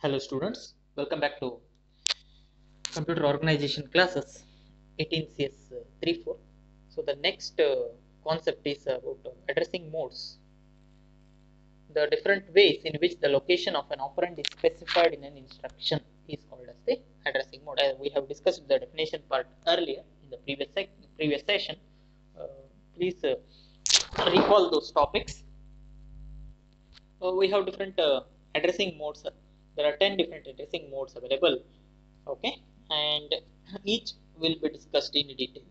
Hello students, welcome back to computer organization classes 18 CS 34. So the next concept is about addressing modes. The different ways in which the location of an operand is specified in an instruction is called as the addressing mode. We have discussed the definition part earlier in the previous session. Uh, Please recall those topics. We have different addressing modes. There are 10 different addressing modes available. Okay, and each will be discussed in detail.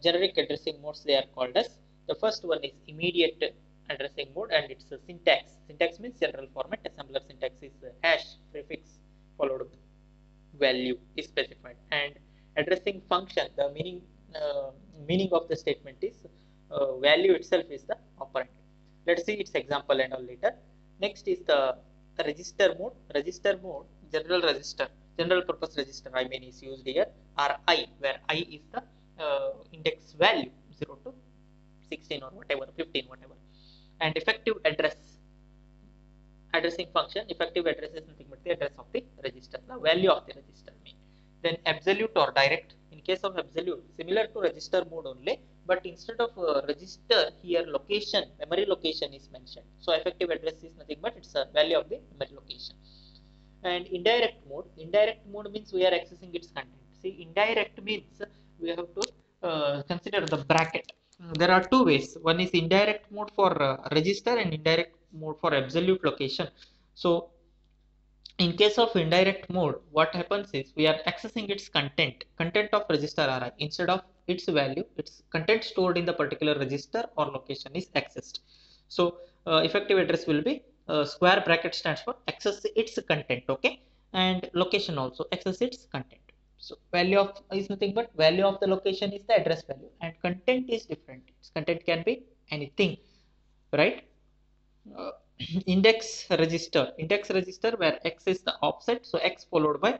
Generic addressing modes, they are called as, the first one is immediate addressing mode, and it's a syntax means general format. Assembler syntax is hash prefix followed by value is specified, and addressing function, the meaning of the statement is value itself is the operand. Let's see its example and all later. Next is the register mode. Register mode, general purpose register, I mean, is used here, or I, where I is the index value 0 to 16 or whatever, 15, whatever. And effective addressing function, effective address is nothing but the address of the register, the value of the register mean. Then absolute or direct. In case of absolute, similar to register mode only, but instead of register here, location, memory location is mentioned. So effective address is nothing but it's a value of the memory location. And indirect mode means we are accessing its content. See, indirect means we have to consider the bracket. There are two ways. One is indirect mode for register and indirect mode for absolute location. So in case of indirect mode, what happens is we are accessing its content of register RI. Instead of its value, its content stored in the particular register or location is accessed. So effective address will be square bracket stands for access its content, okay, and location also access its content. So value of is nothing but value of the location is the address value, and content is different. Its content can be anything, right? uh, index register where x is the offset, so x followed by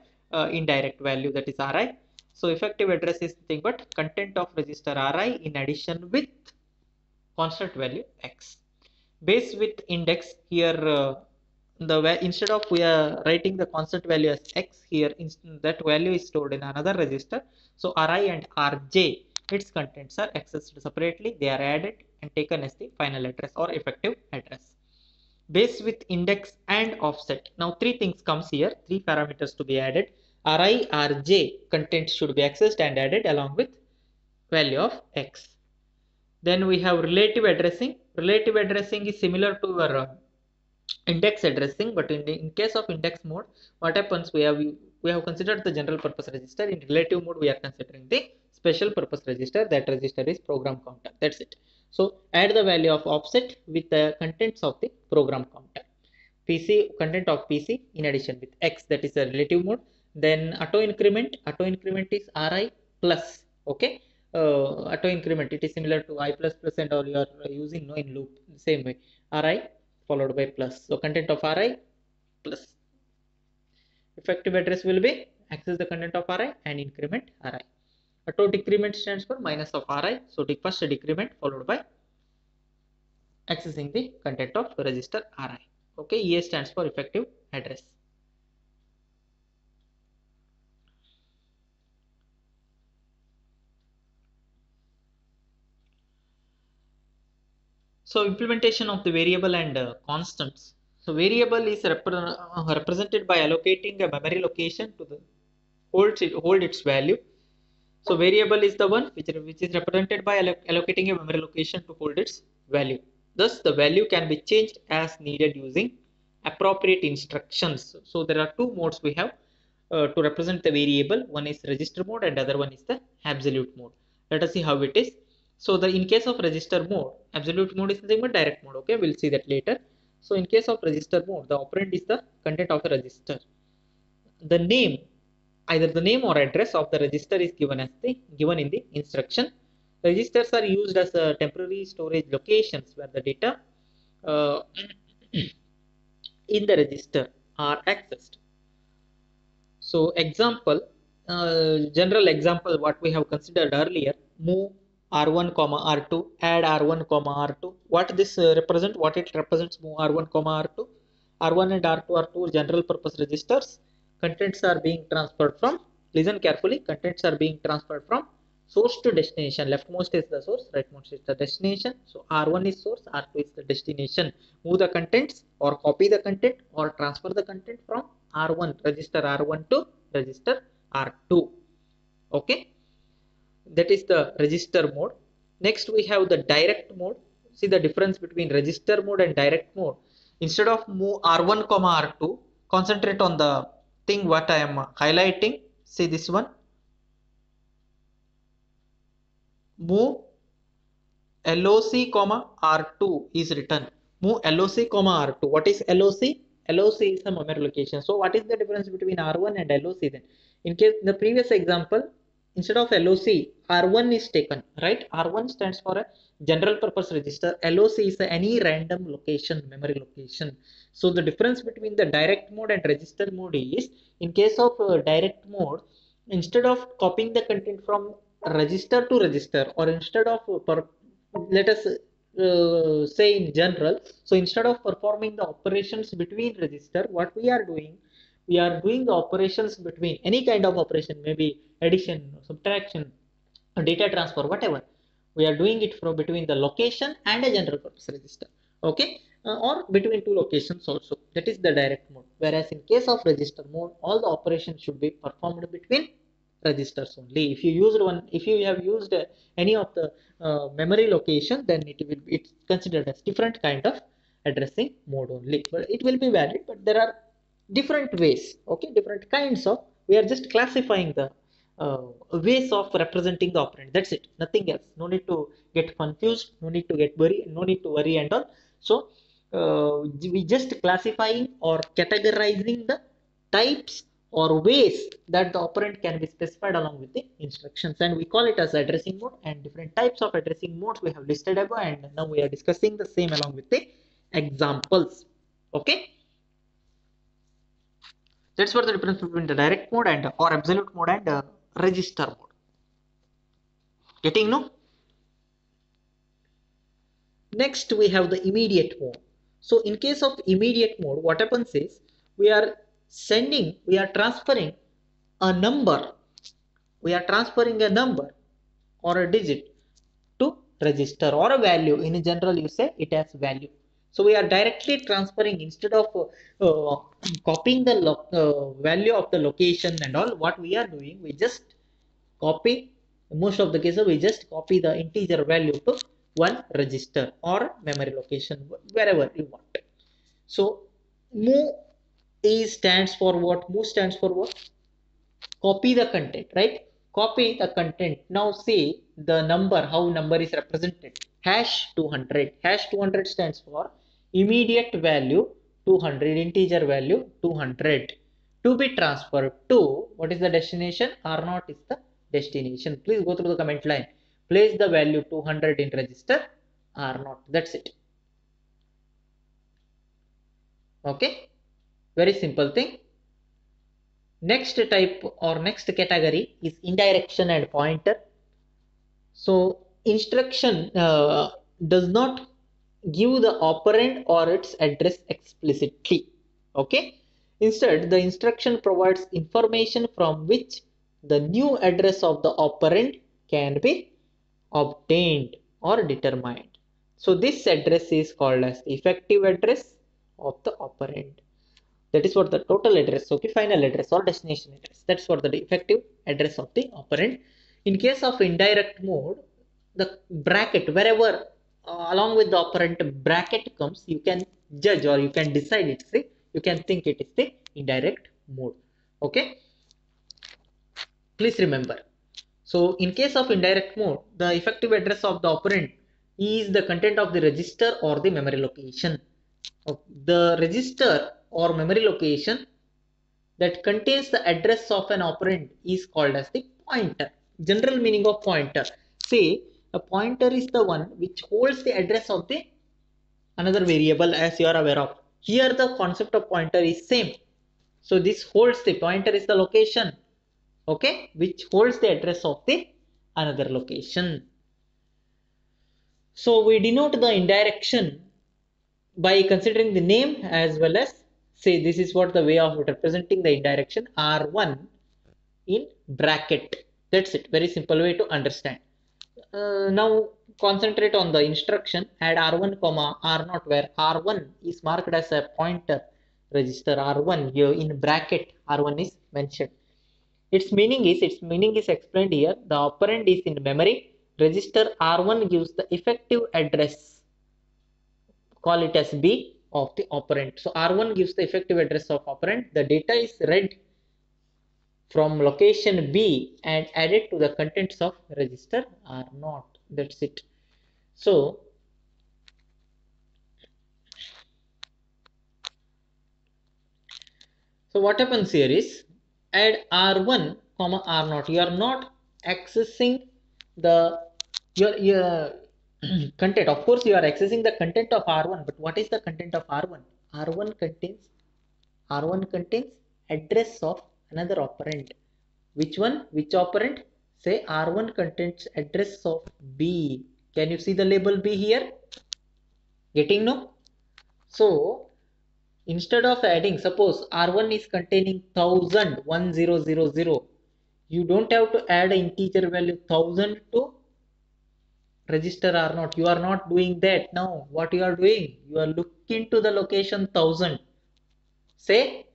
indirect value, that is RI. So effective address is nothing but content of register RI in addition with constant value x. Base with index here, the instead of we are writing the constant value as x here, that value is stored in another register. So RI and RJ, its contents are accessed separately. They are added and taken as the final address or effective address. Base with index and offset. Now three things comes here, three parameters to be added. RI, RJ content should be accessed and added along with value of x. Then we have relative addressing. Relative addressing is similar to our index addressing, but in case of index mode, what happens, we have considered the general purpose register. In relative mode, we are considering the special purpose register. That register is program counter. That's it. So add the value of offset with the contents of the program counter. PC content of PC in addition with x, that is a relative mode. Then auto increment is RI plus, okay. Auto increment, it is similar to I plus plus and all you are using, no, in loop, same way, RI followed by plus. So content of RI plus. Effective address will be access the content of RI and increment RI. Auto decrement stands for minus of RI. So first decrement followed by accessing the content of register RI. Okay, EA stands for effective address. So implementation of the variable and constants. So variable is represented by allocating a memory location to the hold its value. So variable is the one which is represented by allocating a memory location to hold its value. Thus the value can be changed as needed using appropriate instructions. So there are two modes we have to represent the variable. One is register mode and other one is the absolute mode. Let us see how it is. So the in case of register mode, absolute mode is nothing but direct mode, okay, we'll see that later. So in case of register mode, the operand is the content of the register. The name, either the name or address of the register is given in the instruction. Registers are used as temporary storage locations where the data in the register are accessed. So example, general example what we have considered earlier, move r1 comma r2, add r1 comma r2. What this represent, what it represents, move r1 comma r2, R1 and R2 are two general purpose registers. Contents are being transferred from, listen carefully, contents are being transferred from source to destination. Leftmost is the source, rightmost is the destination. So R1 is source, R2 is the destination. Move the contents or copy the content or transfer the content from R1, register R1 to register R2. Okay, that is the register mode. Next we have the direct mode. See the difference between register mode and direct mode. Instead of move R1 comma R2, concentrate on the thing what I am highlighting. See this one, move LOC comma R2 is written. Move LOC comma R2. What is LOC? LOC is the memory location. So what is the difference between R1 and LOC then? In case in the previous example, instead of LOC, R1 is taken, right? R1 stands for a general purpose register. LOC is any random location, memory location. So the difference between the direct mode and register mode is, in case of direct mode, instead of copying the content from register to register, or instead of let us say in general, so instead of performing the operations between register, what we are doing, we are doing the operations between any kind of operation, maybe addition, subtraction, data transfer, whatever. We are doing it from between the location and a general purpose register. Okay, or between two locations also. That is the direct mode. Whereas in case of register mode, all the operations should be performed between registers only. If you used one, if you have used any of the memory location, then it will be, it's considered as different kind of addressing mode only. But it will be valid, but there are different ways. Okay, different kinds of. We are just classifying the ways of representing the operand. That's it. Nothing else. No need to get confused. No need to get worry. No need to worry and all. So we just classifying or categorizing the types or ways that the operand can be specified along with the instructions, and we call it as addressing mode. And different types of addressing modes we have listed above, and now we are discussing the same along with the examples. Okay, that's what the difference between the direct mode and or absolute mode and register mode. Getting no? Next we have the immediate mode. So in case of immediate mode, what happens is we are transferring a number. We are transferring a number or a digit to register, or a value. In general, you say it as value. So we are directly transferring, instead of copying the value of the location and all. What we are doing, we just copy. Most of the cases, we just copy the integer value to one register or memory location, wherever you want. So move stands for what? Move stands for what? Copy the content, right? Copy the content. Now see the number, how number is represented. Hash 200. Hash 200 stands for immediate value 200, integer value 200. To be transferred to, what is the destination? R0 is the destination. Please go through the comment line. Place the value 200 in register R0. That's it. Okay. Very simple thing. Next type or next category is indirection and pointer. So instruction does not give the operand or its address explicitly. Okay. Instead, the instruction provides information from which the new address of the operand can be obtained or determined. So this address is called as the effective address of the operand. That is what the total address, okay, final address or destination address. That's what the effective address of the operand. In case of indirect mode, the bracket, wherever along with the operand bracket comes, you can judge or you can decide it's the, you can think it is the indirect mode. Okay, please remember. So in case of indirect mode, the effective address of the operand is the content of the register or the memory location. The register or memory location that contains the address of an operand is called as the pointer. General meaning of pointer. Say a pointer is the one which holds the address of the another variable, as you are aware of. Here the concept of pointer is same. So this holds, the pointer is the location, okay, which holds the address of the another location. So we denote the indirection by considering the name as well as say this is what the way of representing the indirection R1 in bracket. That's it. Very simple way to understand. Now concentrate on the instruction. Add R1 comma R0 where R1 is marked as a pointer register R1 here in bracket R1 is mentioned. Its meaning is explained here. The operand is in memory. Register R1 gives the effective address. Call it as B of the operand. So R1 gives the effective address of operand. The data is read from location B and added to the contents of register R0. That's it. So what happens here is add R1 comma R0. You are not accessing the your content. Of course, you are accessing the content of R1, but what is the content of R1? R1 contains address of another operand. Which one? Which operand? Say R1 contains address of B. Can you see the label B here? Getting no? So instead of adding, suppose R1 is containing 1000, you don't have to add an integer value 1000 to register R0. You are not doing that. Now what you are doing? You are looking to the location 1000. Say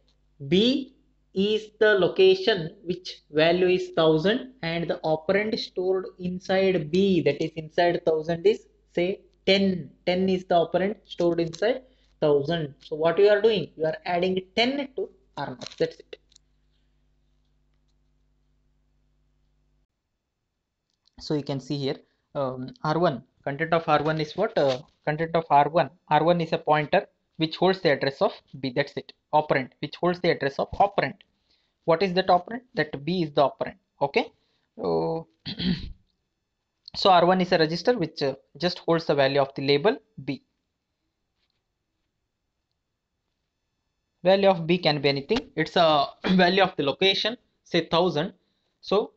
B is the location which value is 1000 and the operand stored inside B, that is inside 1000, is say 10. 10 is the operand stored inside 1000. So what you are doing? You are adding 10 to R0. That's it. So you can see here R1, content of R1 is what? Content of R1 is a pointer which holds the address of B. That's it. Operand which holds the address of operand. What is that operand? That B is the operand. Okay. So, so R1 is a register which just holds the value of the label B. Value of B can be anything. It's a value of the location, say 1000. So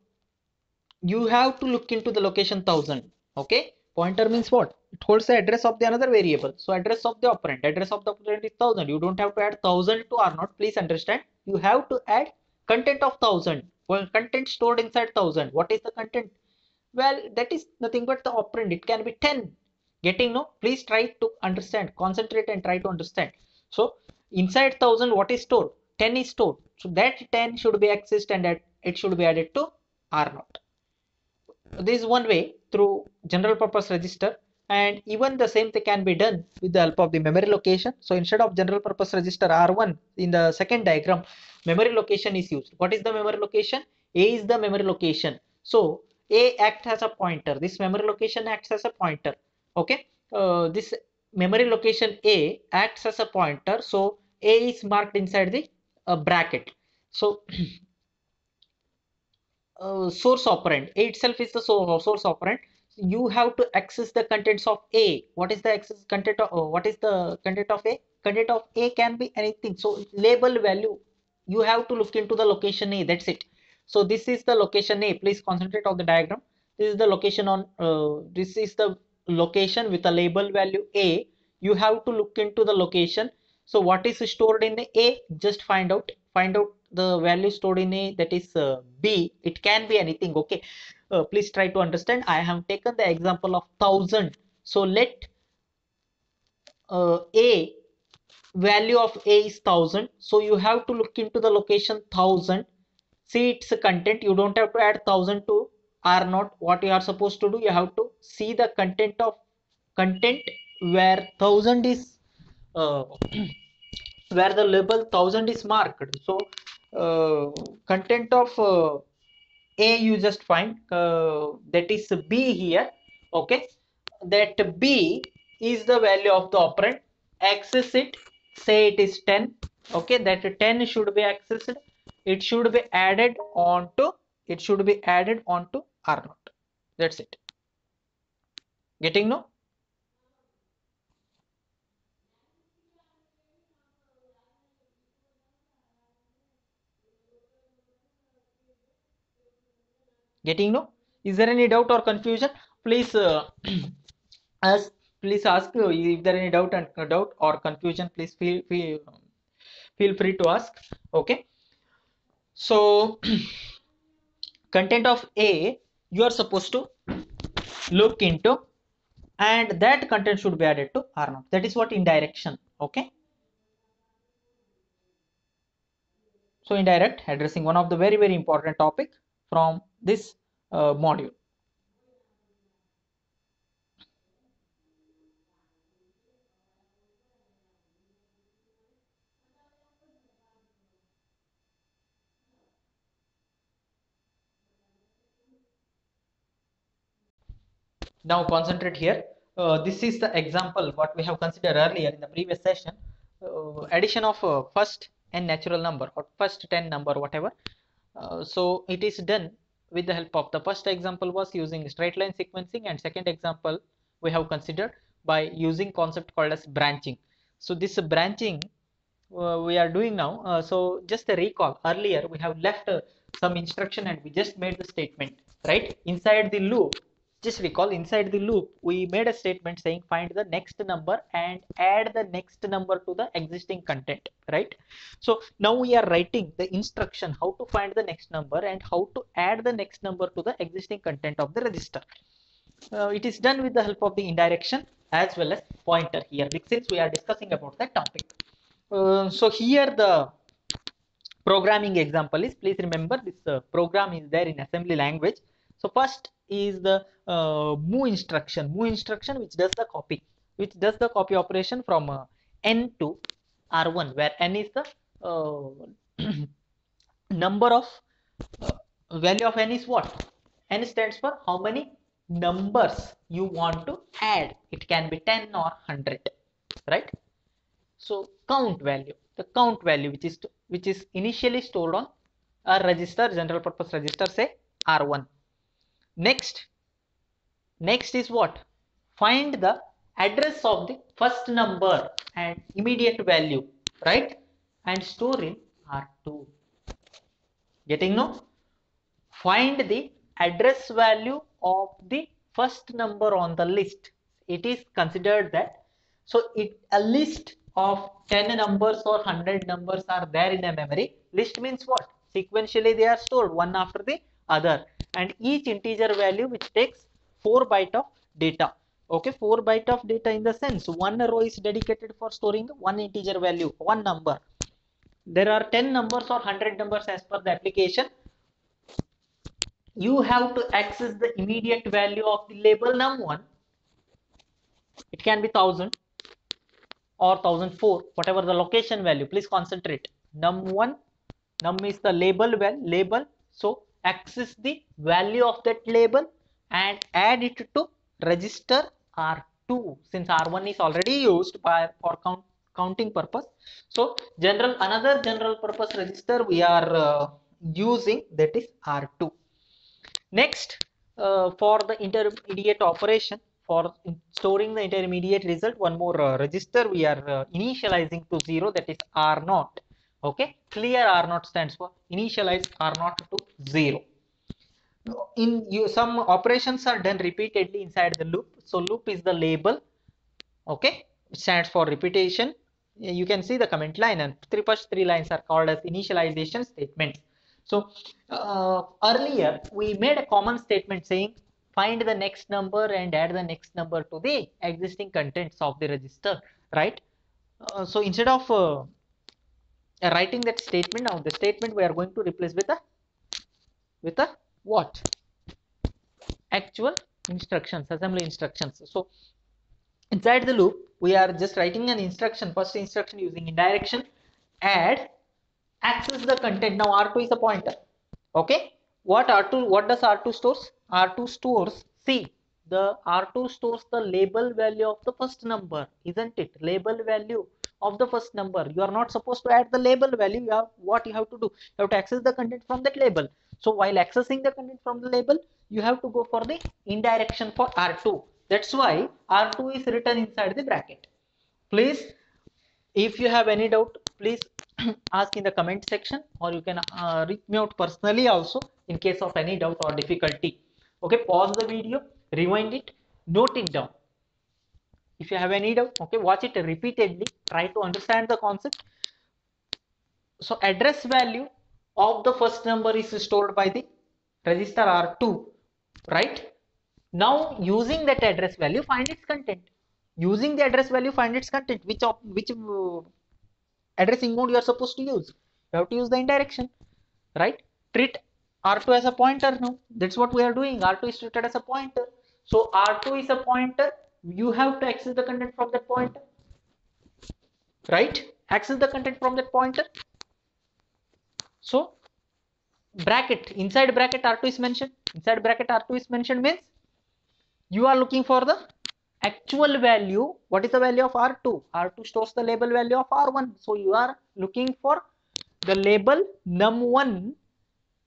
you have to look into the location 1000. Okay. Pointer means what? It holds the address of the another variable. So address of the operand. Address of the operand is 1000. You don't have to add 1000 to R0. Please understand. You have to add content of 1000. Well, content stored inside 1000. What is the content? Well, that is nothing but the operand. It can be 10. Getting no? Please try to understand. Concentrate and try to understand. So inside 1000, what is stored? 10 is stored. So that 10 should be accessed and it should be added to R0. This is one way through general purpose register, and even the same thing can be done with the help of the memory location. So instead of general purpose register R1 in the second diagram, memory location is used. What is the memory location? A is the memory location. So A acts as a pointer. This memory location acts as a pointer. Okay. This memory location A acts as a pointer. So A is marked inside the bracket. So source operand. A itself is the source operand. You have to access the contents of A. What is the access content of what is the content of A? Content of A can be anything. So label value, you have to look into the location A. That's it. So this is the location A. Please concentrate on the diagram. This is the location on this is the location with a label value A. You have to look into the location. So what is stored in A? Just find out the value stored in A, that is B. It can be anything. Okay. Please try to understand. I have taken the example of 1000. So let A value of A is 1000. So you have to look into the location 1000. See its content. You don't have to add 1000 to R0. What you are supposed to do, you have to see the content where 1000 is where the label 1000 is marked. So content of A you just find that is B here. Okay, that B is the value of the operand. Access it. Say it is 10. Okay, that 10 should be accessed. It should be added onto R0. That's it. Getting no? Getting no? Is there any doubt or confusion? Please ask. Please ask if there any doubt or confusion. Please feel Feel free to ask. Okay, so content of A you are supposed to look into, and that content should be added to R0. That is what indirection. Okay, so indirect addressing, one of the very important topic from this module. Now concentrate here. This is the example what we have considered earlier in the previous session. Addition of first n natural number or first 10 number, whatever. So it is done with the help of, the first example was using straight line sequencing, and second example we have considered by using concept called as branching. So this branching we are doing now. So just a recall, earlier we have left some instruction and we just made the statement, right? Inside the loop, just recall, inside the loop we made a statement saying find the next number and add the next number to the existing content, right? So now we are writing the instruction how to find the next number and how to add the next number to the existing content of the register. It is done with the help of the indirection as well as pointer here, since we are discussing about that topic. So here the programming example is, please remember this program is there in assembly language. So first is the move instruction, which does the copy operation from n to r1, where n is the number of value of n is what? N stands for how many numbers you want to add. It can be 10 or 100, right? So count value, the count value which is initially stored on a register, general purpose register, say R1. Next is what? Find the address of the first number and immediate value, right? And store in R2. Getting no? Find the address value of the first number on the list. It is considered that, so a list of 10 numbers or 100 numbers are there in a memory. List means what? Sequentially they are stored one after the other, and each integer value which takes 4 byte of data. Okay, 4 byte of data in the sense one row is dedicated for storing one integer value, one number. There are 10 numbers or 100 numbers as per the application. You have to access the immediate value of the label num1. It can be 1000 or 1004, whatever the location value. Please concentrate. Num1, num is the label. So access the value of that label and add it to register R2, since R1 is already used for counting purpose. So another general purpose register we are using, that is R2. Next, for the intermediate operation, for storing the intermediate result, one more register we are initializing to 0, that is R0. Okay, clear R0 stands for initialize R0 to 0. Some operations are done repeatedly inside the loop. So loop is the label, okay, which stands for repetition. You can see the comment line, and first three lines are called as initialization statements. So earlier we made a common statement saying find the next number and add the next number to the existing contents of the register, right? So instead of writing that statement, now the statement we are going to replace with a what? Actual instructions, assembly instructions. So inside the loop we are just writing an instruction, first instruction using indirection, add, access the content. Now R2 is a pointer. Okay, what does R2 stores? R2 stores, see, the R2 stores the label value of the first number, isn't it? Label value of the first number. You are not supposed to add the label value. What you have to do, you have to access the content from that label. So while accessing the content from the label, you have to go for the indirection for R2. That's why R2 is written inside the bracket. Please, if you have any doubt, please ask in the comment section, or you can reach me out personally also in case of any doubt or difficulty. Okay, pause the video, rewind it, note it down. If you have any doubt, okay, watch it repeatedly, try to understand the concept. So address value of the first number is stored by the register R2, right? Now using that address value, find its content. Using the address value, find its content. Which addressing mode you are supposed to use? You have to use the indirection, right? Treat R2 as a pointer now. That's what we are doing. R2 is treated as a pointer. So R2 is a pointer. You have to access the content from that pointer, right? Access the content from that pointer. So bracket, inside bracket R2 is mentioned. Inside bracket R2 is mentioned means you are looking for the actual value. What is the value of R2? R2 stores the label value of R1. So you are looking for the label num1.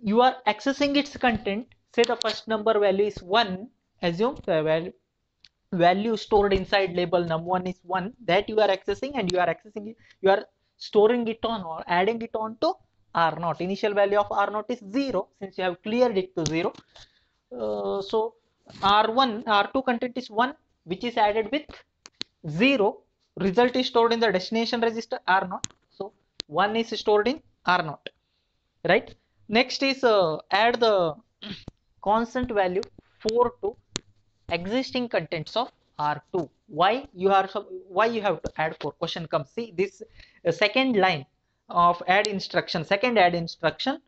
You are accessing its content. Say the first number value is 1. Assume the value stored inside label num1 is 1, that you are accessing, and you are accessing it, you are storing it on or adding it on to R0. Initial value of R0 is 0 since you have cleared it to 0. So R1, R2 content is 1, which is added with 0. Result is stored in the destination register R0. So 1 is stored in R0, right? Next is add the constant value 4 to existing contents of R2. Why you have to add 4? Question comes. See this second line of add instruction, second add instruction.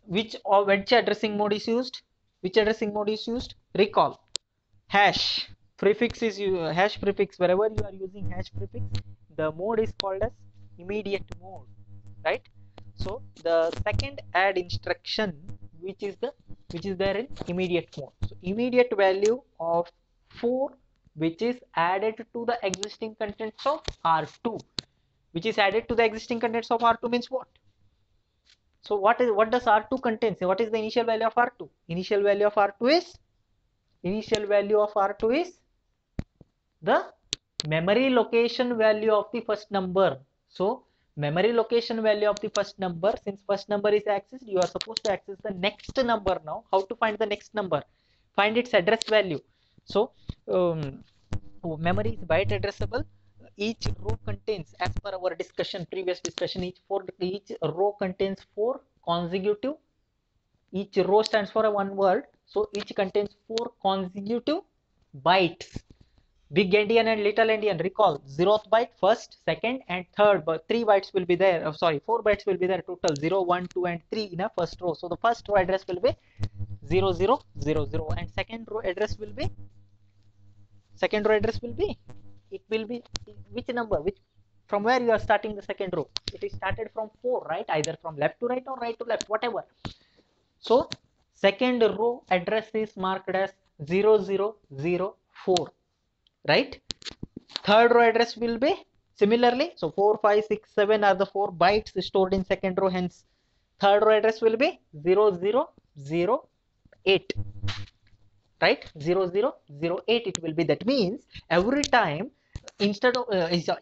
Which addressing mode is used? Which addressing mode is used? Recall. Hash prefix is hash prefix. Wherever you are using hash prefix, the mode is called as immediate mode, right? So the second add instruction, which is there in immediate mode. So immediate value of 4, which is added to the existing contents of R2. Which is added to the existing contents of R2 means what? So what does R2 contain? What is the initial value of R2? Initial value of R2 is the memory location value of the first number. So memory location value of the first number, since first number is accessed, you are supposed to access the next number now. How to find the next number? Find its address value. So memory is byte addressable. Each row contains, as per our previous discussion, each row contains 4 consecutive. Each row stands for one word, so each contains 4 consecutive bytes. Big endian and little endian, recall, 0th byte, first, second and third, but 3 bytes will be there. 4 bytes will be there total, 0, 1, 2 and 3 in a first row. So the first row address will be 0, 0, 0, 0, and second row address will be it will be which number, from where you are starting the second row. It is started from 4, right? Either from left to right or right to left, whatever. So second row address is marked as 0004, right? Third row address will be similarly. So 4, 5, 6, 7 are the 4 bytes stored in second row. Hence third row address will be 0008, right? 0008 it will be. That means every time, instead of whenever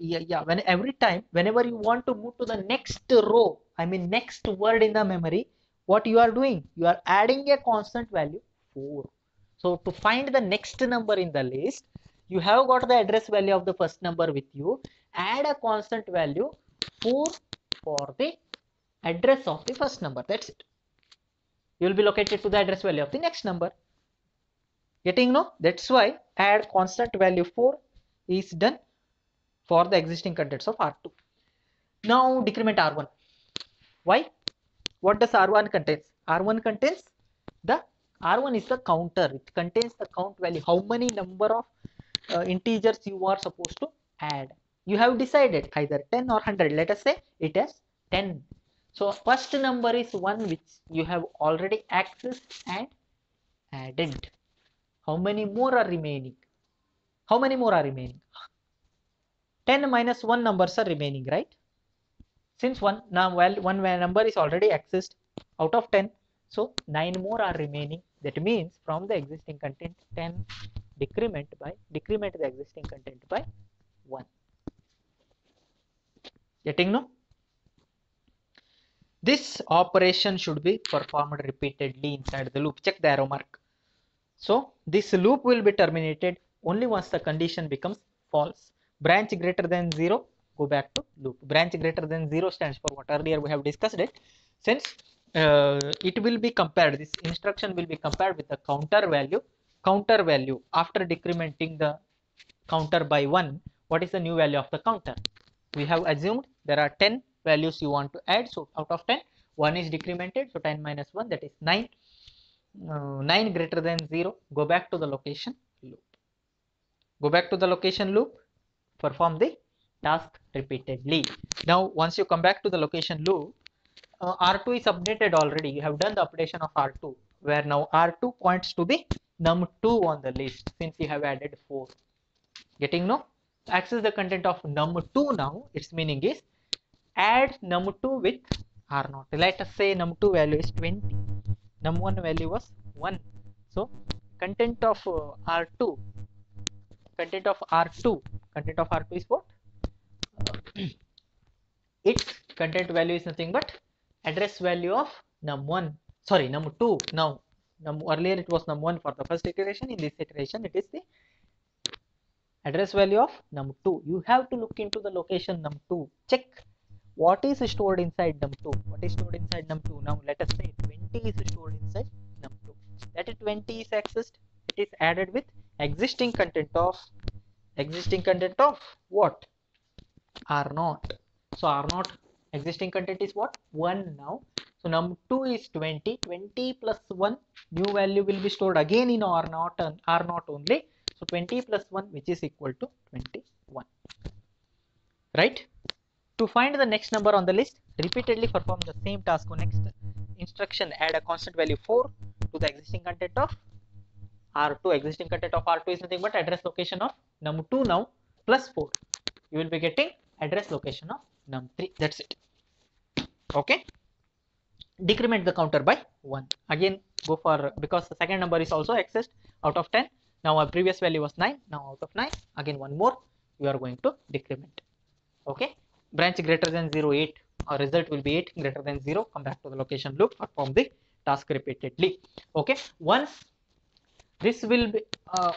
you want to move to the next row, next word in the memory, what you are doing? You are adding a constant value 4. So to find the next number in the list, you have got the address value of the first number with you. Add a constant value 4 for the address of the first number. That's it. You will be located to the address value of the next number. Getting no? That's why add constant value 4 is done for the existing contents of R2. Now decrement R1. Why? What does R1 contains? R1 contains R1 is the counter. It contains the count value. How many number of integers you are supposed to add? You have decided either 10 or 100. Let us say it is 10. So first number is 1, which you have already accessed and added. How many more are remaining? 10 minus 1 numbers are remaining, right? Since one number is already accessed out of 10, so 9 more are remaining. That means from the existing content, 10 decrement the existing content by 1. Getting no? This operation should be performed repeatedly inside the loop. Check the arrow mark. So this loop will be terminated only once the condition becomes false. Branch greater than 0 go back to loop. Branch greater than 0 stands for what? Earlier we have discussed it. Since it will be compared, this instruction will be compared with the counter value after decrementing the counter by 1. What is the new value of the counter? We have assumed there are 10 values you want to add, so out of 10 1 is decremented, so 10 minus 1, that is 9. 9 greater than 0, go back to the location loop, perform the task repeatedly. Now once you come back to the location loop, R2 is updated already. You have done the updation of R2, where now R2 points to the num2 on the list, since you have added 4. Getting no? Access the content of num2 now. Its meaning is add num2 with R0. Let us say num2 value is 20, num1 value was 1. So content of R2 is what? Its content value is nothing but address value of num1, sorry, num2. Now earlier it was num1 for the first iteration. In this iteration it is the address value of num2. You have to look into the location num2, check what is stored inside num2. What is stored inside num2? Now let us say 20 is stored inside num2. That 20 is accessed. It is added with existing content of what? R0. So R0 existing content is what? 1 now. So num2 is 20. 20 plus 1, new value will be stored again in R0 and R0 only. So 20 plus 1, which is equal to 21. Right? To find the next number on the list, repeatedly perform the same task on next instruction. Add a constant value 4 to the existing content of R2. Existing content of R2 is nothing but address location of num2 now plus 4. You will be getting address location of num3. That's it. Okay. Decrement the counter by 1. Again go for, because the second number is also accessed out of 10. Now our previous value was 9. Now out of 9, again one more you are going to decrement. Okay. Branch greater than 0, 8. Our result will be 8 greater than 0. Come back to the location loop, perform the task repeatedly. Okay. Once this will be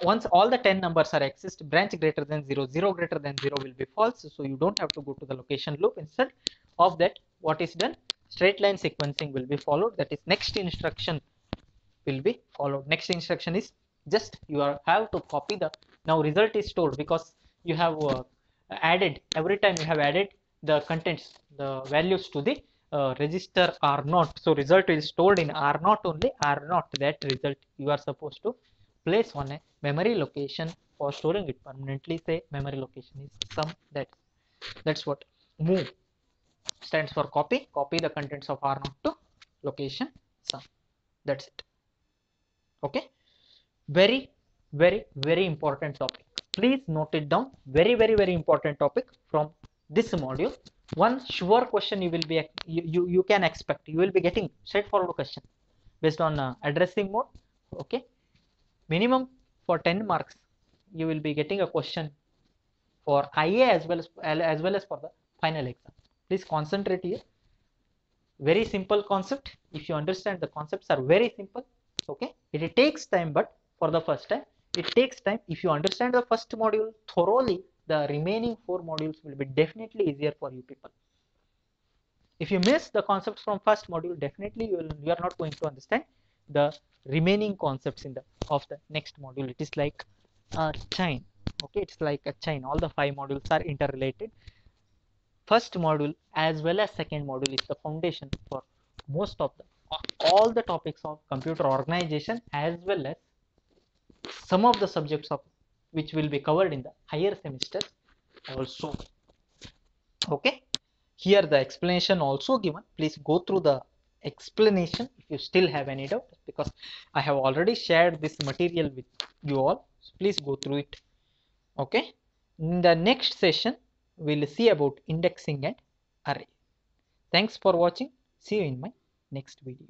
once all the 10 numbers are accessed, branch greater than 0, 0 greater than 0 will be false. So you don't have to go to the location loop. Instead of that, what is done? Straight line sequencing will be followed. That is, next instruction will be followed. Next instruction is just you have to copy the, now result is stored because you have added, every time you have added the contents, the values to the register R0. So result is stored in R0 only. R0, that result you are supposed to place on a memory location for storing it permanently. Say memory location is sum. That's what move stands for. Copy the contents of R0 to location sum. That's it. Okay. Very important topic. Please note it down. Very important topic from this module. One sure question you will be you can expect. You will be getting straightforward question based on addressing mode. Okay. Minimum for 10 marks you will be getting a question for IA as well as for the final exam. Please concentrate here. Very simple concept. If you understand, the concepts are very simple. Okay. It takes time, but for the first time it takes time. If you understand the first module thoroughly, the remaining 4 modules will be definitely easier for you people. If you miss the concepts from first module, definitely you are not going to understand the remaining concepts of the next module. It is like a chain. Okay, it's like a chain. All the 5 modules are interrelated. First module as well as second module is the foundation for most of all the topics of computer organization, as well as some of the subjects of which will be covered in the higher semesters also. Okay, here the explanation also given. Please go through the explanation if you still have any doubt, because I have already shared this material with you all. So please go through it. Okay, in the next session we'll see about indexing and array. Thanks for watching. See you in my next video.